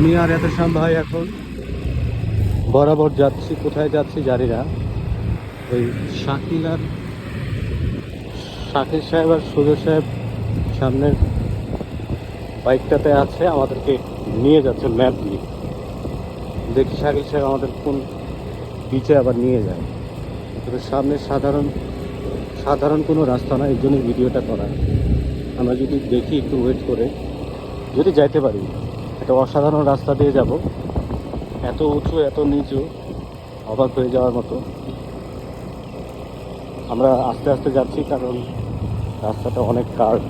আমি আর এতেশাম ভাই এখন বরাবর যাচ্ছি, কোথায় যাচ্ছি জানি না। ওই শাকিল সাহেব আর সুজয় সাহেব সামনের বাইকটাতে আছে, আমাদেরকে নিয়ে যাচ্ছে ম্যাপ দিয়ে। দেখি শাকিল সাহেব আমাদের কোন বিচে আবার নিয়ে যায়। তবে সামনে সাধারণ কোনো রাস্তা না, এই জন্য ভিডিওটা করা। আমরা যদি দেখি একটু ওয়েট করে, যদি যাইতে পারি, একটা অসাধারণ রাস্তা দিয়ে যাব। এত উঁচু এত নিচু, অবাক হয়ে যাওয়ার মতো। আমরা আস্তে আস্তে যাচ্ছি কারণ রাস্তাটা অনেক কার্ভ।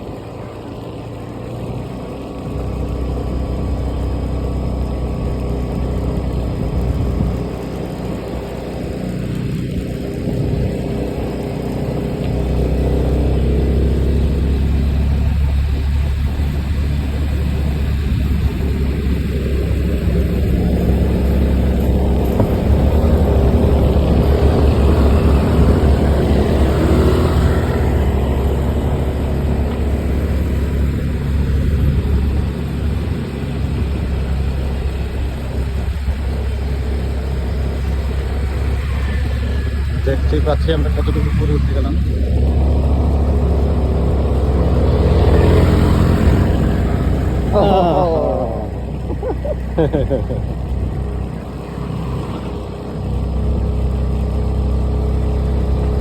দেখতেই পাচ্ছি আমরা কতটুকু উপরে উঠে গেলাম।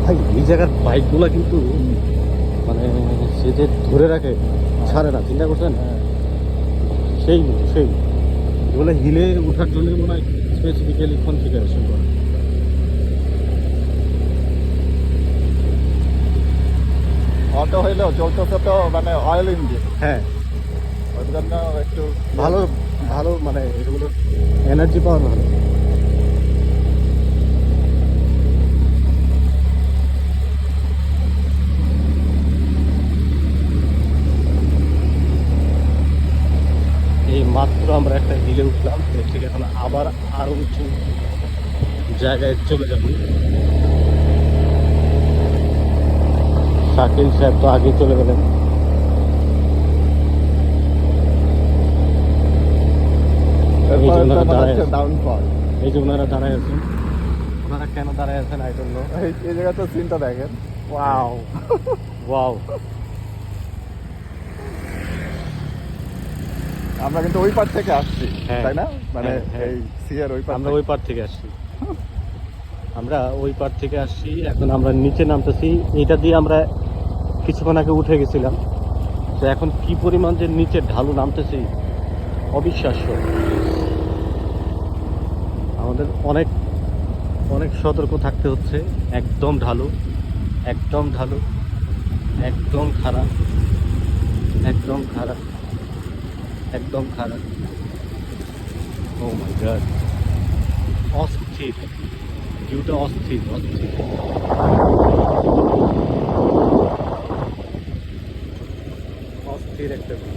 ভাই এই জায়গার বাইকগুলা কিন্তু মানে সে যে ধরে রাখে, ছাড়ে না। চিন্তা করছেন? সেই এগুলো হিলে ওঠার জন্য মনে হয় স্পেসিফিক্যালি কনফিগারেশন করা। অটো হইলেও চলতেছে তো মানে অয়েল ইঞ্জিন, হ্যাঁ, ওই জন্য একটু ভালো মানে এগুলো এনার্জি পাওয়ার ভালো। এই মাত্র আমরা একটা হিলে উঠলাম, এর থেকে এখন আবার আরো উঁচু জায়গায় চলে যাব। শাকিল সাহেব তো আগে চলে গেলেন। এই যে ওনারা দাঁড়ায় আছেন। ডাউনফল। এই যে ওনারা দাঁড়ায় আছেন, ওনারা কেন দাঁড়ায় আছেন আই ডোন্ট নো। এই জায়গায় তো সিনটা দেখেন, ওয়াও ওয়াও। আমরা কিন্তু ওই পার থেকে আসছি, হ্যাঁ, তাই না? মানে হ্যাঁ। এই সিয়ার ওই পার আমরা ওই পার থেকে আসছি, এখন আমরা নিচে নামতেছি। এটা দিয়ে আমরা কিছুক্ষণ আগে উঠে গেছিলাম, তো এখন কি পরিমাণ যে নিচে ঢালু নামতেছি, অবিশ্বাস্য। আমাদের অনেক অনেক সতর্ক থাকতে হচ্ছে। একদম ঢালু, একদম ঢালু, একদম খারাপ, একদম খারাপ, একদম খারাপ। ও মাই গড, অস্থির ভিউটা, অস্থির অস্থির। অস্থির একটা view।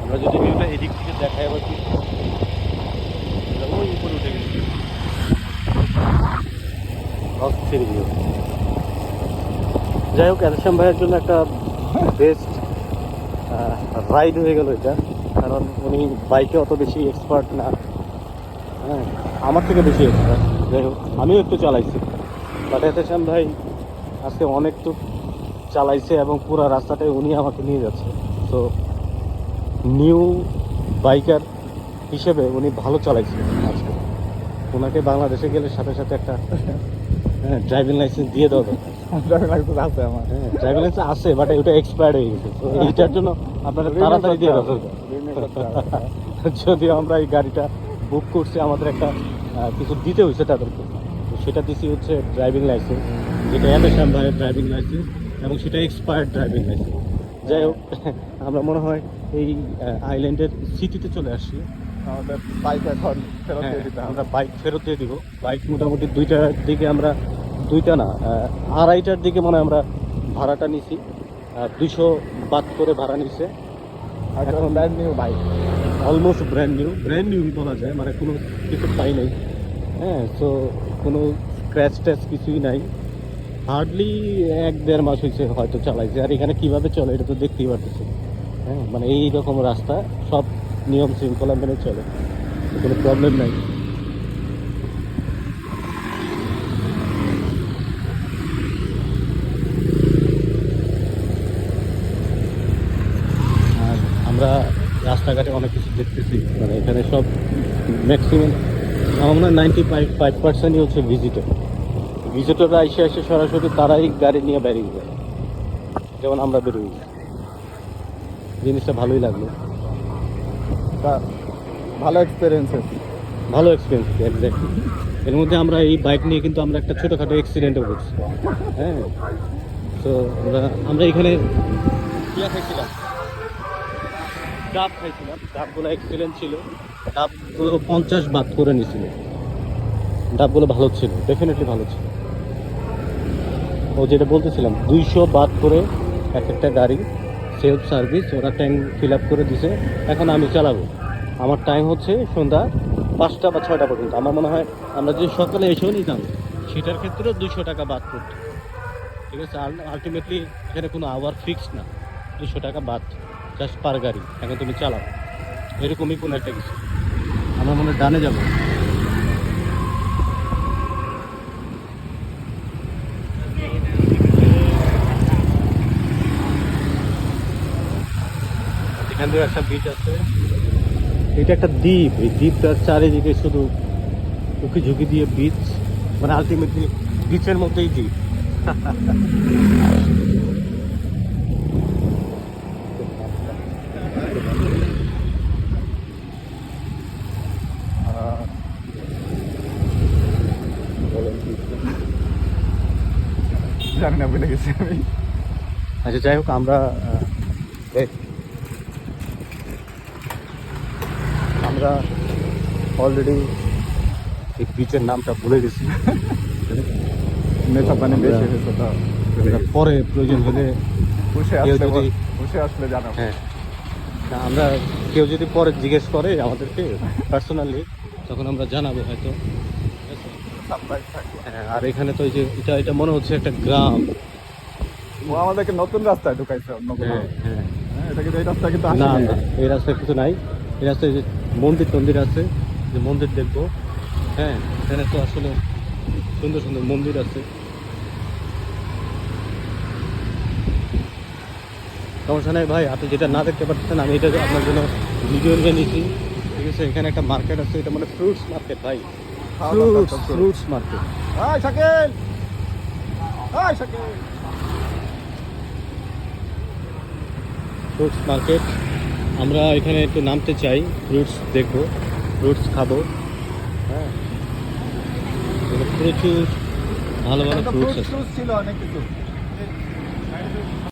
আমরা যদি ভিউটা এদিক থেকে দেখাই আবার কি, ওই উপরে উঠে গেছি। অস্থির ভিউ। যাই হোক, এতেশাম ভাইয়ের জন্য একটা বেস্ট রাইড হয়ে গেল এটা, কারণ উনি বাইকে অত বেশি এক্সপার্ট না। হ্যাঁ, আমার থেকে বেশি এক্সপার্ট। যাই হোক, আমিও একটু চালাইছি, বাট এতেশাম ভাই আজকে অনেক তো চালাইছে এবং পুরো রাস্তাটায় উনি আমাকে নিয়ে যাচ্ছে। তো নিউ বাইকার হিসেবে উনি ভালো চালাইছে আজকে। ওনাকে বাংলাদেশে গেলে সাথে সাথে একটা ড্রাইভিং লাইসেন্স দিয়ে দেওয়া দরকার। ড্রাইভিং লাইসেন্স আছে আমার। হ্যাঁ, ড্রাইভিং লাইসেন্স আছে, বাট ওটা এক্সপায়ার্ড হয়ে গেছে। তো এইটার জন্য আপনারা তাড়াতাড়ি দিয়ে দেওয়া দরকার। যদিও আমরা এই গাড়িটা বুক করছি, আমাদের একটা কিছু দিতে হয়েছে তাদেরকে। তো সেটা দিছি হচ্ছে ড্রাইভিং লাইসেন্স, যেটা এতেশাম ভাইয়ের ড্রাইভিং লাইসেন্স, এবং সেটা এক্সপায়ার্ড ড্রাইভিং লাইসেন্স। যাই হোক, আমরা মনে হয় এই আইল্যান্ডের সিটিতে চলে আসছি। আমাদের বাইক এখন ফেরত দিয়ে দিতে হবে। আমরা বাইক ফেরত দিয়ে দিব। বাইক মোটামুটি 2টার দিকে আমরা, 2টা না, 2:30টার দিকে মানে আমরা ভাড়াটা নিছি। 200 বাদ করে ভাড়া নিছে। এখন brand new bike. Almost brand new বলা যায়, মানে কোনো কিছু পাই নাই। হ্যাঁ, তো কোনো স্ক্র্যাচ ট্যাচ কিছুই নাই। হার্ডলি 1-1.5 মাস হয়েছে হয়তো চালাইছে। আর এখানে কিভাবে চলে এটা তো দেখতেই পারতেছি। হ্যাঁ, মানে এইরকম রাস্তা, সব নিয়ম শৃঙ্খলা মেনে চলে, কোনো প্রবলেম নাই। আর আমরা রাস্তাঘাটে অনেক কিছু দেখতেছি, মানে এখানে সব ম্যাক্সিমাম আমার মনে হয় 95% হচ্ছে ভিজিটররা এসে সরাসরি তারাই গাড়ি নিয়ে বেরিয়ে যায়, যেমন আমরা বেরিয়ে যাই। জিনিসটা ভালোই লাগলো, তা ভালো এক্সপিরিয়েন্সেস। ভালো এক্সপিরিয়েন্স এক্স্যাক্টলি। এর মধ্যে আমরা এই বাইক নিয়ে কিন্তু আমরা একটা ছোটোখাটো অ্যাক্সিডেন্টও করছি। হ্যাঁ, তো আমরা এখানে ইয়া খাইছিলাম, ডাব খাইছিলাম। ডাবগুলো এক্সিলেন্ট ছিল, ডাবগুলো 50 বাদ করে নিয়েছিল। ডাবগুলো ভালো ছিল, ডেফিনেটলি ভালো ছিল। ও যেটা বলতেছিলাম 200 বাদ করে এক একটা গাড়ি সেলফ সার্ভিস, ওরা ট্যাঙ্ক ফিল আপ করে দিছে। এখন আমি চালাবো, আমার টাইম হচ্ছে সন্ধ্যা 5টা বা 6টা পর্যন্ত। আমার মনে হয় আমরা যে সকালে এসেও নিতাম সেটার ক্ষেত্রেও 200 টাকা বাদ করতো। ঠিক আছে, আলটিমেটলি এখানে কোনো আওয়ার ফিক্স না, 200 টাকা বাদ জাস্ট পার গাড়ি। এখন তুমি চালাও, এরকমই কোনো একটা কিছু। আমরা মনে হয় ডানে যাবো। এখান থেকে একটা বিচ আছে, এটা একটা দ্বীপ। এই দ্বীপটার চারিদিকে শুধু উঁকি ঝুঁকি দিয়ে বিচ, মানে আলটিমেটলি বিচের মধ্যেই দ্বীপ। জানি না, ভুলে গেছি আমি। আচ্ছা, যাই হোক, আমরা অলরেডি এই বিচের নামটা ভুলে গেছি। নেশা পানি বেশি আমরা- হয়েছে তো আমরা পরে প্রয়োজন হলে বসে কেউ আসলে যদি- বসে আসলে জানাবো। হ্যাঁ, তা আমরা কেউ যদি পরে জিজ্ঞেস করে আমাদেরকে পার্সোনালি, তখন আমরা জানাবো হয়তো। ঠিক আছে? সারপ্রাইজ থাকবে। হ্যাঁ, আর এখানে তো এই যে এটা মনে হচ্ছে একটা গ্রাম। ও আমাদেরকে নতুন রাস্তায় ঢুকাইছে অন্য কোনো। হ্যাঁ, হ্যাঁ। হ্যাঁ, এটা কিন্তু এই রাস্তা কিন্তু না আসেনি। না, এই রাস্তায় কিছু নাই। এই রাস্তায় যে মন্দির আছে, যে মন্দির দেখবো। হ্যাঁ, এখানে তো আসলে সুন্দর সুন্দর মন্দির আছে। সমস্যা নেই ভাই, আপনি যেটা না দেখতে পাচ্ছেন আমি এটা আপনার জন্য ভিডিও নিয়ে নিচ্ছি। ঠিক আছে, এখানে একটা মার্কেট আছে, এটা মানে ফ্রুটস মার্কেট ভাই। খাওয়া দাওয়া সব শুরু। Fruits market. Hi Shakil, hi Shakil. Fruits market, আমরা এখানে একটু নামতে চাই, ফ্রুটস দেখবো, ফ্রুটস খাবো। হ্যাঁ, এখানে প্রচুর ভালো ভালো ফ্রুটস আছে। ফ্রুটস ছিল অনেক কিছু।